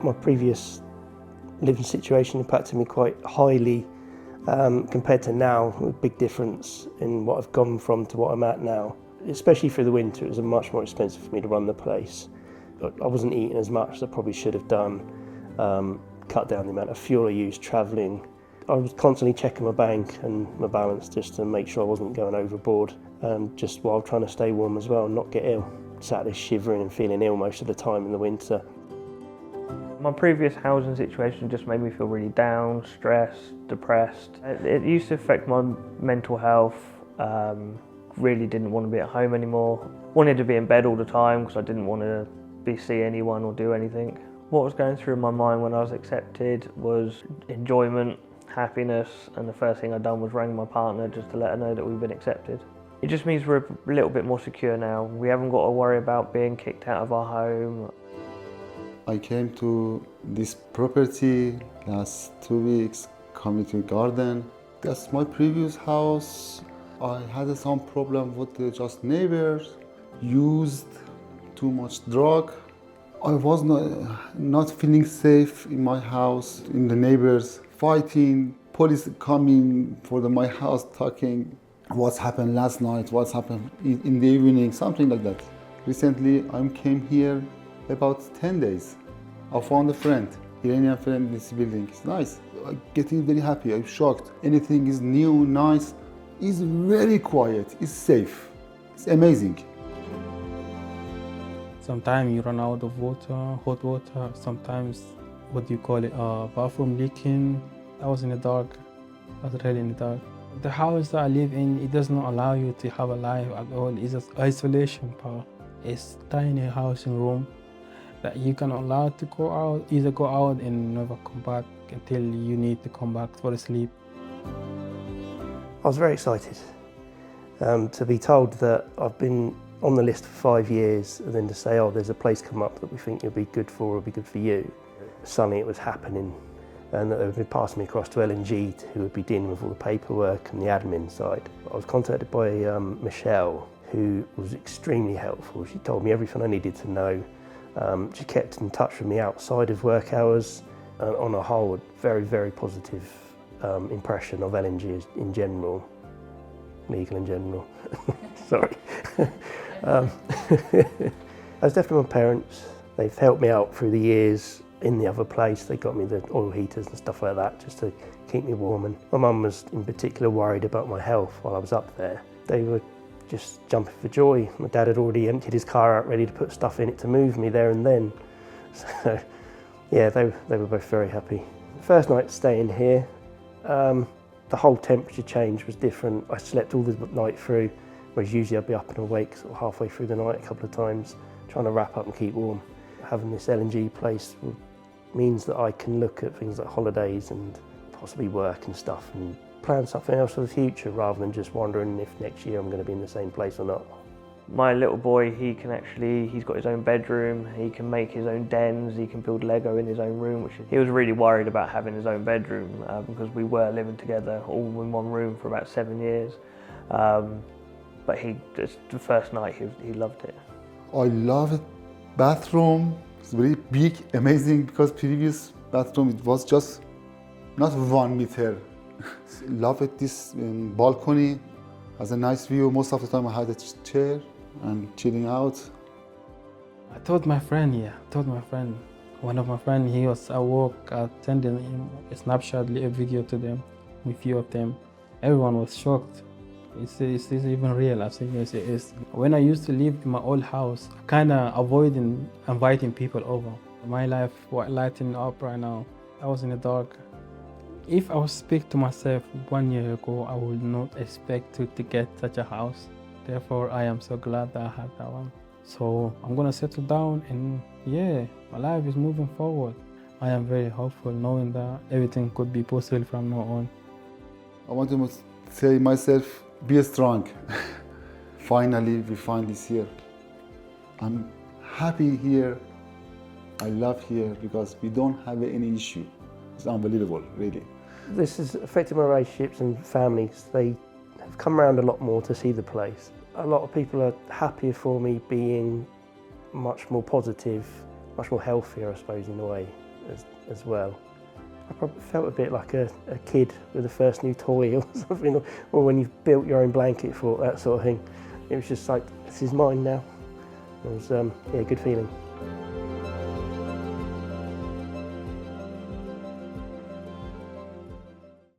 My previous living situation impacted me quite highly compared to now. A big difference in what I've gone from to what I'm at now. Especially through the winter, it was much more expensive for me to run the place. I wasn't eating as much as I probably should have done. Cut down the amount of fuel I used travelling. I was constantly checking my bank and my balance just to make sure I wasn't going overboard, just while trying to stay warm as well and not get ill. Sat there shivering and feeling ill most of the time in the winter. My previous housing situation just made me feel really down, stressed, depressed. It used to affect my mental health. Really didn't want to be at home anymore. Wanted to be in bed all the time because I didn't want to see anyone or do anything. What was going through my mind when I was accepted was enjoyment, happiness, and the first thing I'd done was rang my partner just to let her know that we've been accepted. It just means we're a little bit more secure now. We haven't got to worry about being kicked out of our home. I came to this property last 2 weeks, community garden. That's my previous house. I had some problem with the just neighbors, used too much drug. I was not feeling safe in my house, in the neighbors, fighting, police coming for my house talking, what's happened last night, what's happened in the evening, something like that. Recently, I came here about 10 days. I found a friend, Iranian friend in this building. It's nice. I'm getting very happy, I'm shocked. Anything is new, nice. It's very quiet, it's safe. It's amazing. Sometimes you run out of water, hot water. Sometimes, what do you call it, bathroom leaking. I was in the dark. I was really in the dark. The house that I live in, it does not allow you to have a life at all. It's an isolation part. It's tiny housing room that you cannot allow to go out, either go out and never come back until you need to come back for sleep. I was very excited to be told that I've been on the list for 5 years, and then to say, oh, there's a place come up that we think you'll be good for or be good for you. Suddenly it was happening, and that they would be passing me across to L&G, who would be dealing with all the paperwork and the admin side. I was contacted by Michelle, who was extremely helpful. She told me everything I needed to know. She kept in touch with me outside of work hours. On a whole, a very, very positive impression of L&G in general, legal in general. Sorry. I was definitely my parents. They've helped me out through the years in the other place. They got me the oil heaters and stuff like that just to keep me warm. And my mum was in particular worried about my health while I was up there. They were just jumping for joy. My dad had already emptied his car out ready to put stuff in it to move me there and then. So yeah, they were both very happy. The first night staying here, the whole temperature change was different. I slept all the night through, whereas usually I'd be up and awake sort of halfway through the night a couple of times, trying to wrap up and keep warm. Having this L&G place means that I can look at things like holidays and possibly work and stuff and plan something else for the future rather than just wondering if next year I'm going to be in the same place or not. My little boy, he's got his own bedroom, he can make his own dens, he can build Lego in his own room, he was really worried about having his own bedroom because we were living together all in one room for about 7 years. But the first night he loved it. I love it. Bathroom, it's very big, amazing, because previous bathroom it was just not 1 meter. Love it, this balcony has a nice view. Most of the time I had a chair and chilling out. I told my friend, one of my friends, he was at work, I sent him a snapshot, a video to them, a few of them. Everyone was shocked. Is this even real? I said, yes, it is. When I used to live in my old house, I kind of avoiding inviting people over. My life was lighting up right now. I was in the dark. If I would speak to myself 1 year ago, I would not expect to get such a house. Therefore, I am so glad that I had that one. So I'm gonna settle down and yeah, my life is moving forward. I am very hopeful knowing that everything could be possible from now on. I want to say myself, be strong. Finally, we find this here. I'm happy here. I love here because we don't have any issue. It's unbelievable, really. This has affected my relationships and families. They have come around a lot more to see the place. A lot of people are happier for me being much more positive, much more healthier, I suppose, in a way. as well. I probably felt a bit like a kid with the first new toy or something, or when you've built your own blanket for that sort of thing. It was just like, this is mine now. It was, yeah, a good feeling.